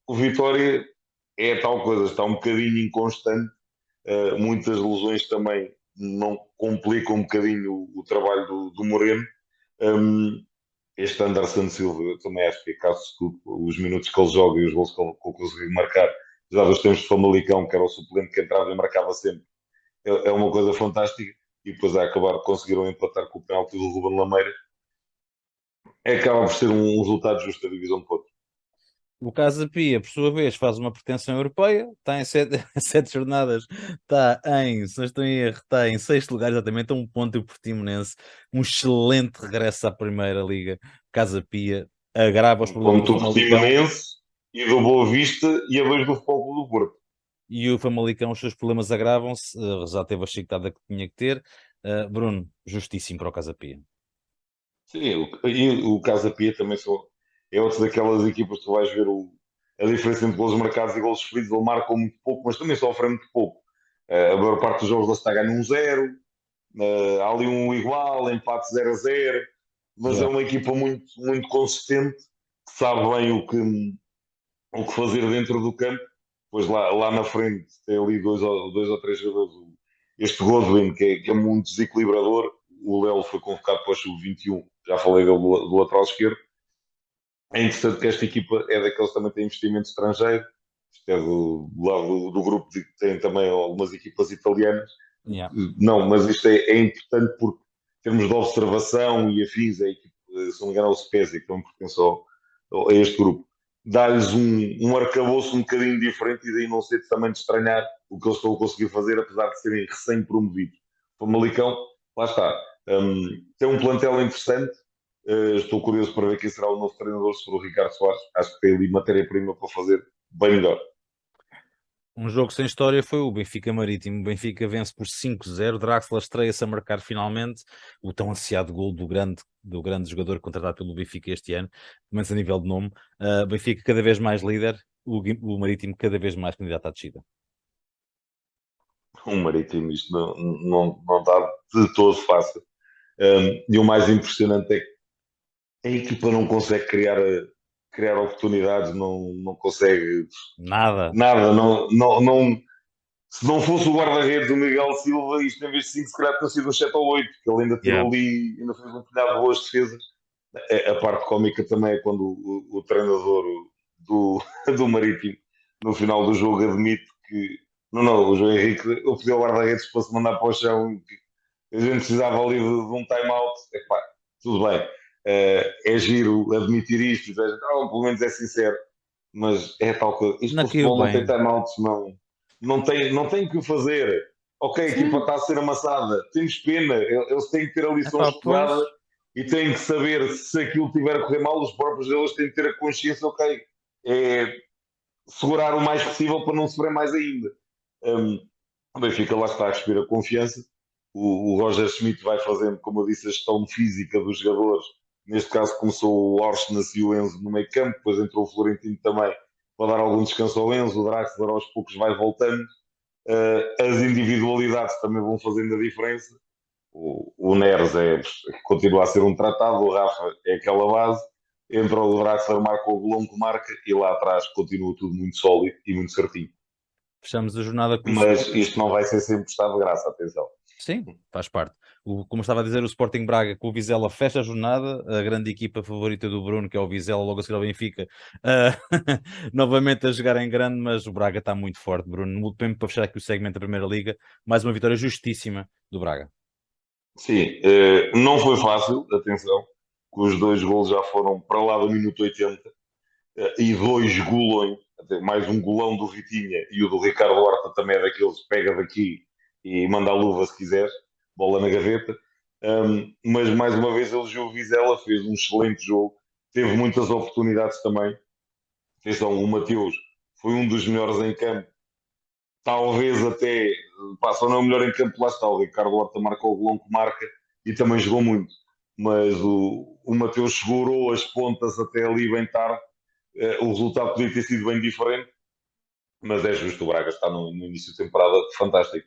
O Vitória é tal coisa, está um bocadinho inconstante. Muitas lesões também não complicam um bocadinho o trabalho do Moreno. Este Anderson Silva, eu também acho que é caso de estudo, os minutos que ele joga e os gols que ele conseguiu marcar, já dos tempos de Famalicão, que era o suplente que entrava e marcava sempre, é uma coisa fantástica. E depois a acabar conseguiram empatar com o penalti do Ruben Lameira. Acaba por ser um resultado justo da divisão de pontos. O Casa Pia, por sua vez, faz uma pretensão europeia, está em 7 jornadas, está em, se não estou em erro, está em 6º lugar, exatamente, a um ponto do Portimonense, um excelente regresso à Primeira Liga. Casa Pia agrava os Um problemas ponto do do Famalicão, Portimonense e do Boa Vista e a 2 do Futebol Clube do Porto. e o Famalicão, os seus problemas agravam-se, já teve a chicotada que tinha que ter. Bruno, justíssimo para o Casa Pia. Sim, e o Casa Pia também é outra daquelas equipas que tu vais ver a diferença entre golos marcados e golos sofridos. Ele marca muito pouco, mas também sofre muito pouco. A maior parte dos jogos ele está a ganhar 1-0, há ali um igual, empate 0-0, mas é Yeah. uma equipa muito, muito consistente, que sabe bem o que fazer dentro do campo. Pois lá na frente tem ali dois ou três jogadores. Este Godwin, que é muito desequilibrador. O Léo foi convocado para o sub-21, já falei dele do lateral esquerdo. É interessante que esta equipa é daqueles que também têm investimento estrangeiro. Isto é do lado do grupo que tem também algumas equipas italianas. Yeah. Não, mas isto é importante porque, em termos de observação e afins, a equipa, se não me engano, é o Spezia, que não pertence a este grupo, dá-lhes um arcabouço um bocadinho diferente e daí não sei também de estranhar o que eles estão a conseguir fazer, apesar de serem recém-promovidos. O Famalicão, lá está, tem um plantel interessante. Estou curioso para ver quem será o novo treinador, se for o Ricardo Soares. Acho que tem ali matéria-prima para fazer bem melhor. Um jogo sem história foi o Benfica Marítimo. O Benfica vence por 5-0. Draxler estreia-se a marcar finalmente o tão ansiado gol do grande jogador contratado pelo Benfica este ano, começa a nível de nome. Benfica cada vez mais líder, o Marítimo cada vez mais candidato à descida. Um Marítimo, isto não está de todo fácil. E o mais impressionante é que a equipa não consegue criar oportunidades, não consegue Nada. nada. Se não fosse o guarda-redes, o Miguel Silva, isto em vez de 5, se calhar tinha sido um 7 ou 8, porque ele ainda tirou Yeah. ali, ainda fez um punhado de boas defesas. A parte cómica também é quando o treinador do Marítimo, no final do jogo, admite que não, o João Henrique, eu pedi ao guarda-redes para se mandar para o chão, que a gente precisava ali de um time-out. Epá, tudo bem, é giro admitir isto, pelo menos é sincero, mas é tal coisa. Isto Não no caiu futebol não tem bem. time-outs, não tem o que fazer. Ok, a equipa Sim. está a ser amassada, temos pena, eles têm que ter a lição Epá, pois. estudada e têm que saber se aquilo tiver a correr mal, os próprios deles têm que ter a consciência, ok, é segurar o mais possível para não sofrer mais ainda. O Benfica lá está a respirar confiança. O Roger Schmidt vai fazendo, como eu disse, a gestão física dos jogadores. Neste caso começou o Orsnes e o Enzo no meio campo, depois entrou o Florentino também para dar algum descanso ao Enzo. O Draxler aos poucos vai voltando. As individualidades também vão fazendo a diferença. O Neres continua a ser um tratado, o Rafa é aquela base. Entra o Draxler, marca o golão que marca e lá atrás continua tudo muito sólido e muito certinho. Fechamos a jornada com o Mas Sporting. isto não vai ser sempre estado de graça, atenção. Sim, faz parte. Como estava a dizer, o Sporting Braga com o Vizela fecha a jornada, a grande equipa favorita do Bruno, que é o Vizela, logo a seguir ao Benfica, novamente a jogar em grande, mas o Braga está muito forte, Bruno. No tempo para fechar aqui o segmento da Primeira Liga, mais uma vitória justíssima do Braga. Sim, não foi fácil, atenção, que os dois golos já foram para lá do minuto 80 e dois golões, mais um golão do Vitinha e o do Ricardo Horta também é daqueles, pega daqui e manda a luva se quiser, bola na gaveta. Mas mais uma vez elogiou o Vizela, fez um excelente jogo, teve muitas oportunidades também. Atenção, o Mateus foi um dos melhores em campo, talvez até, só não é o melhor em campo, lá está, o Ricardo Horta marcou o golão que marca e também jogou muito, mas o Mateus segurou as pontas até ali bem tarde. O resultado podia ter sido bem diferente, mas é justo, o Braga está no início de temporada fantástico.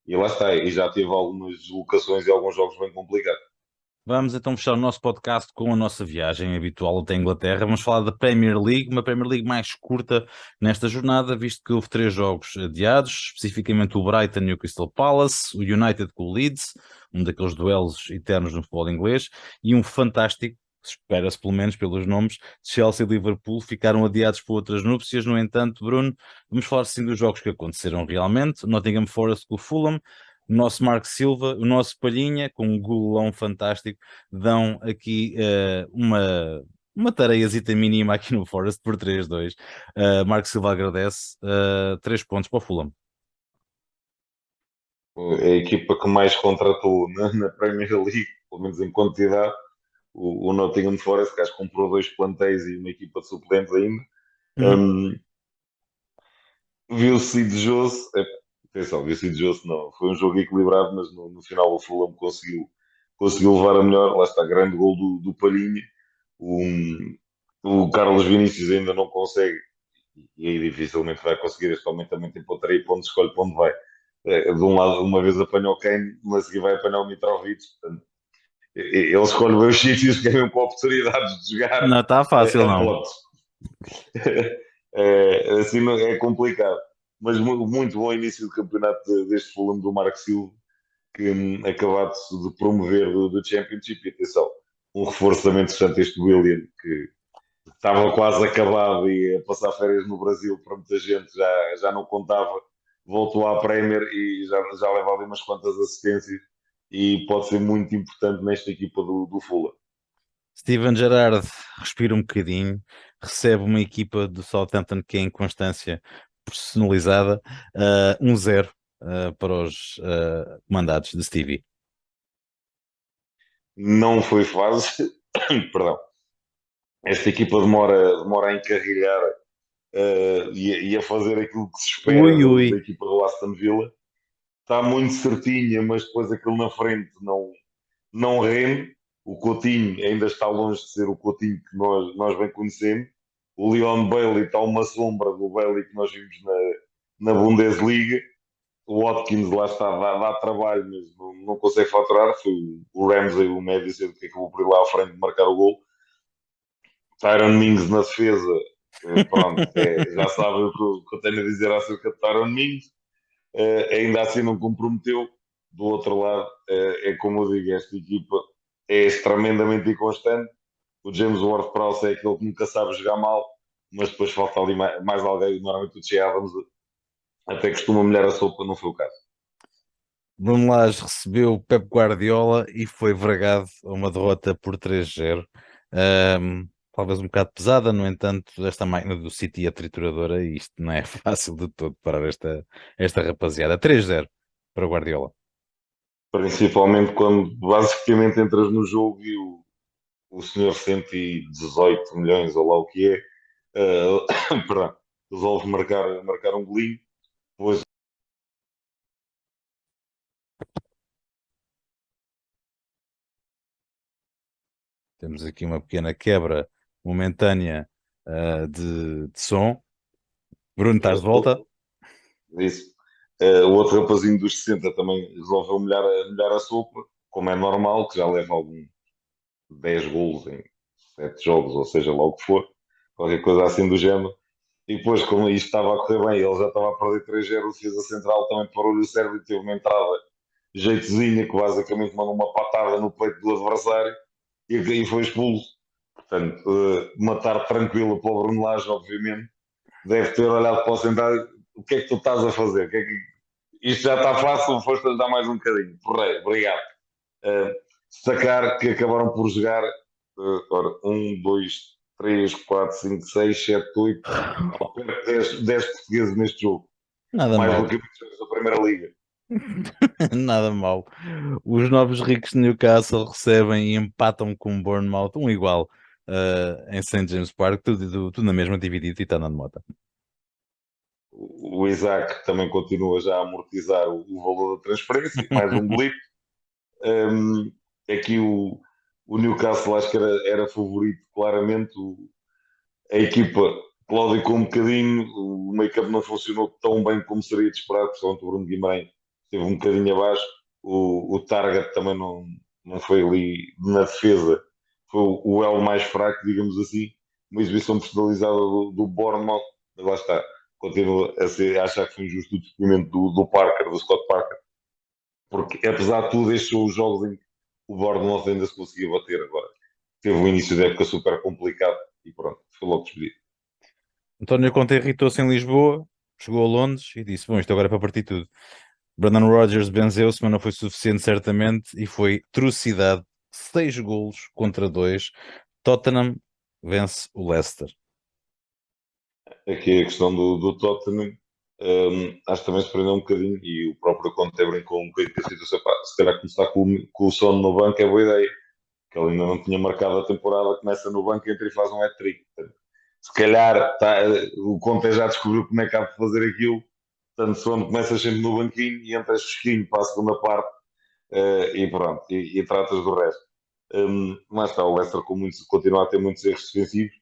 E lá está, e já teve algumas deslocações e alguns jogos bem complicados. Vamos então fechar o nosso podcast com a nossa viagem habitual até a Inglaterra. Vamos falar da Premier League, uma Premier League mais curta nesta jornada, visto que houve 3 jogos adiados, especificamente o Brighton e o Crystal Palace, o United com o Leeds, um daqueles duelos eternos no futebol inglês, e um fantástico, espera-se pelo menos pelos nomes, Chelsea e Liverpool, ficaram adiados por outras núpcias. No entanto, Bruno, vamos falar sim dos jogos que aconteceram realmente. Nottingham Forest com o Fulham, o nosso Marco Silva, o nosso Palhinha, com um golão fantástico, dão aqui uma tareiazita mínima aqui no Forest por 3-2. Marco Silva agradece, 3 pontos para o Fulham. É a equipa que mais contratou na Premier League, pelo menos em quantidade. O Nottingham Forest, que acho que comprou 2 plantéis e uma equipa de suplentes ainda. Viu-se desejoso, atenção, viu-se desejoso não, foi um jogo equilibrado, mas no final o Fulham conseguiu levar a melhor, lá está, grande gol do Palhinha, o Carlos Vinícius ainda não consegue, e aí dificilmente vai conseguir, este homem também tem pontaria e ponto escolhe para onde vai. De um lado, uma vez apanhou o Kane, mas a seguir vai apanhar o Mitrovic, portanto, ele escolhe bem os sítios que é mesmo com oportunidades de jogar Não está fácil, a não. pontos. Assim é complicado. Mas muito bom início de campeonato deste Fulham do Marco Silva, que acabado de promover do Championship. E atenção, um reforço também interessante, este William, que estava quase acabado e a passar férias no Brasil para muita gente, já não contava, voltou à Premier e já leva ali umas quantas assistências e pode ser muito importante nesta equipa do Fulham. Steven Gerrard respira um bocadinho, recebe uma equipa do Southampton que é em constância personalizada, 1-0 para os comandados de Stevie. Não foi fácil, perdão. Esta equipa demora a encarrilhar e a fazer aquilo que se espera da equipa do Aston Villa. Está muito certinha, mas depois aquilo na frente não rende. O Coutinho ainda está longe de ser o Coutinho que nós bem conhecemos. O Leon Bailey está uma sombra do Bailey que nós vimos na Bundesliga. O Watkins lá está, dá trabalho, mas não consegue faturar. Foi o Ramsey, o médio cedo, que acabou por ir lá à frente de marcar o gol. Tyron Mings na defesa, pronto, já sabem o que eu tenho a dizer acerca de Tyron Mings. Ainda assim não comprometeu. Do outro lado, é como eu digo, esta equipa é tremendamente inconstante. O James Ward-Prowse é aquele que nunca sabe jogar mal, mas depois falta ali mais alguém. Normalmente o Che Adams até costuma molhar a sopa, não foi o caso. Bruno Lage recebeu o Pep Guardiola e foi vergado a uma derrota por 3-0. Talvez um bocado pesada, no entanto, esta máquina do City é trituradora e isto não é fácil de todo parar esta rapaziada. 3-0 para o Guardiola. Principalmente quando basicamente entras no jogo e o senhor 118 milhões, ou lá o que é, perdão, resolve marcar um golinho. Depois temos aqui uma pequena quebra momentânea de som. Bruno, estás de volta? Isso. O outro rapazinho dos 60 também resolveu molhar a sopa, como é normal, que já leva algum 10 golos em 7 jogos, ou seja, lá o que for, qualquer coisa assim do género. E depois, como isto estava a correr bem, ele já estava a perder 3-0, o defesa central também parou-lhe o cérebro e teve uma entrada jeitozinha, que basicamente mandou uma patada no peito do adversário e foi expulso. Portanto, matar tranquilo para o Bruno Lage, obviamente, deve ter olhado para o central. O que é que tu estás a fazer? Isto já está fácil, foste a dar mais um bocadinho. Porreiro, obrigado. Destacar que acabaram por jogar 1, 2, 3, 4, 5, 6, 7, 8, 10 portugueses neste jogo. Nada Mais mal. do que muitos da Primeira Liga. Nada mal. Os novos ricos de Newcastle recebem e empatam com o Bournemouth, um igual, em St. James Park, tudo na mesma, dividido e está na nota. O Isaac também continua já a amortizar o valor da transferência, mais um blip. Aqui o Newcastle acho que era favorito, claramente. A equipa claudicou um bocadinho, o make-up não funcionou tão bem como seria de esperar, principalmente o Bruno Guimarães esteve um bocadinho abaixo. O Target também não foi ali na defesa, foi o elo mais fraco, digamos assim. Uma exibição personalizada do Bournemouth, mas lá está. Continuo a achar que foi injusto o despedimento do Parker, do Scott Parker, porque apesar de tudo, estes são os jogos em que o Bournemouth ainda se conseguia bater. Agora teve um início de época super complicado e pronto, foi logo despedido. António Conte irritou-se em Lisboa, chegou a Londres e disse: Bom, isto agora é para partir tudo. Brendan Rodgers benzeu-se, mas não foi suficiente, certamente, e foi trucidade. 6 golos contra 2. Tottenham vence o Leicester. Aqui a questão do Tottenham, acho que também se prendeu um bocadinho e o próprio Conte brincou um bocadinho com a situação. Pá, se calhar começar com o Son no banco é boa ideia, que ele ainda não tinha marcado a temporada, começa no banco, entra e faz um hat-trick. Se calhar o Conte já descobriu como é que há de fazer aquilo, portanto, Son começa sempre no banquinho e entra fresquinho para a segunda parte e pronto, e tratas do resto. Mas está, o Leicester continua a ter muitos erros defensivos.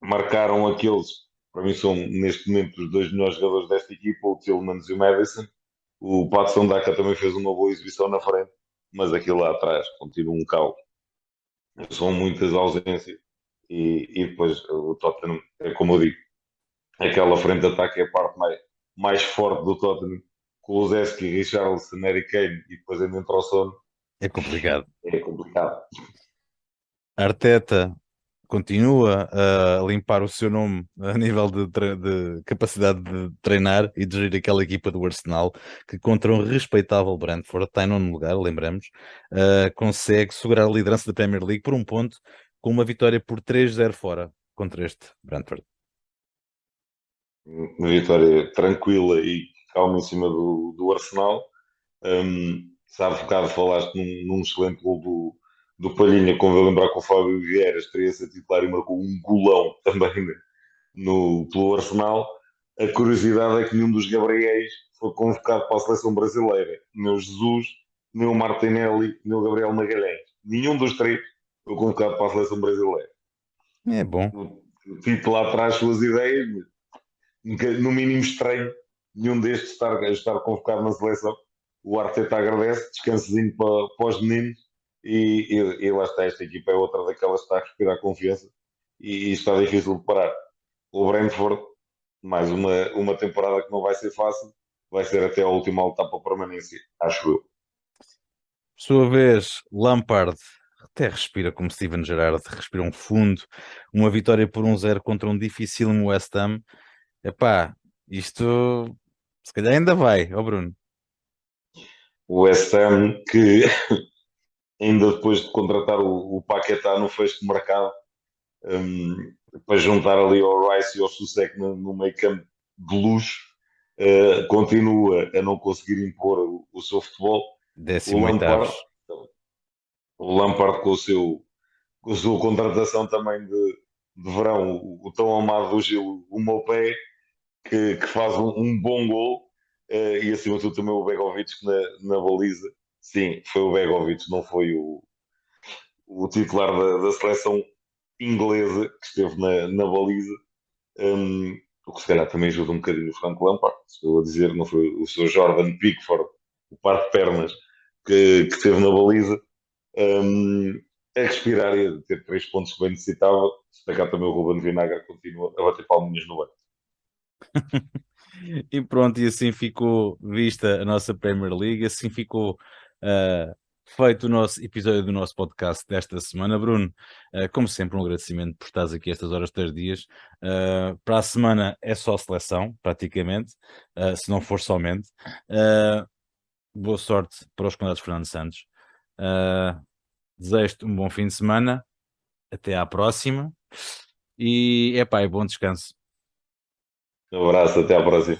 Marcaram aqueles, para mim são neste momento os dois melhores jogadores desta equipa, o Tillmans e o Madison. O Patson Daka também fez uma boa exibição na frente, mas aquilo lá atrás continua um caos. São muitas ausências e depois o Tottenham, é como eu digo, aquela frente de ataque é a parte mais forte do Tottenham. Kulusevski, Richarlison, Harry Kane e depois ainda entra o Son. É complicado. É complicado. Arteta continua a limpar o seu nome a nível de capacidade de treinar e de gerir aquela equipa do Arsenal, que contra um respeitável Brentford, está em nono lugar, lembramos, consegue segurar a liderança da Premier League por um ponto, com uma vitória por 3-0 fora contra este Brentford. Uma vitória tranquila e calma em cima do Arsenal. Sabe, um bocado falaste num excelente gol do Palhinha, como eu lembrar que o Fábio Vieira estreia a ser titular e marcou um golão também pelo Arsenal. A curiosidade é que nenhum dos Gabriéis foi convocado para a seleção brasileira. Nem o Jesus, nem o Martinelli, nem o Gabriel Magalhães. Nenhum dos três foi convocado para a seleção brasileira. É bom. O Tito lá traz suas ideias, no mínimo estranho, nenhum destes estar convocado na seleção. O Arteta agradece, descansozinho para os meninos e lá está, esta equipa é outra daquelas que está a respirar confiança e está difícil de parar. O Brentford, mais uma temporada que não vai ser fácil, vai ser até a última etapa permanência, acho eu. Por sua vez, Lampard até respira como Steven Gerrard, respira um fundo, uma vitória por 1-0 contra um dificílimo West Ham. Epá, isto se calhar ainda vai, ó Bruno. O West Ham que ainda depois de contratar o Paquetá no fecho de mercado, para juntar ali ao Rice e ao Susek no meio campo de luxo, continua a não conseguir impor o seu futebol. O 18º. Lampard com a sua contratação também de verão, o tão amado do Gil, o Mopé, que faz um bom gol, e acima de tudo também o Begovic na baliza. Sim, foi o Begovic, não foi o titular da seleção inglesa que esteve na baliza. O que se calhar também ajuda um bocadinho o Frank Lampard, estou a dizer, não foi o seu Jordan Pickford, o par de pernas que esteve na baliza. A respirar e a ter 3 pontos que bem necessitava. Destacar também o Ruben Vinagre, continua a bater palminhas no banco. E pronto, e assim ficou vista a nossa Premier League, assim ficou feito o nosso episódio do nosso podcast desta semana. Bruno, como sempre, um agradecimento por estares aqui estas horas tardias. Para a semana é só seleção, praticamente, se não for somente. Boa sorte para os candidatos Fernando Santos. Desejo-te um bom fim de semana. Até à próxima. E, é bom descanso. Um abraço, até à próxima.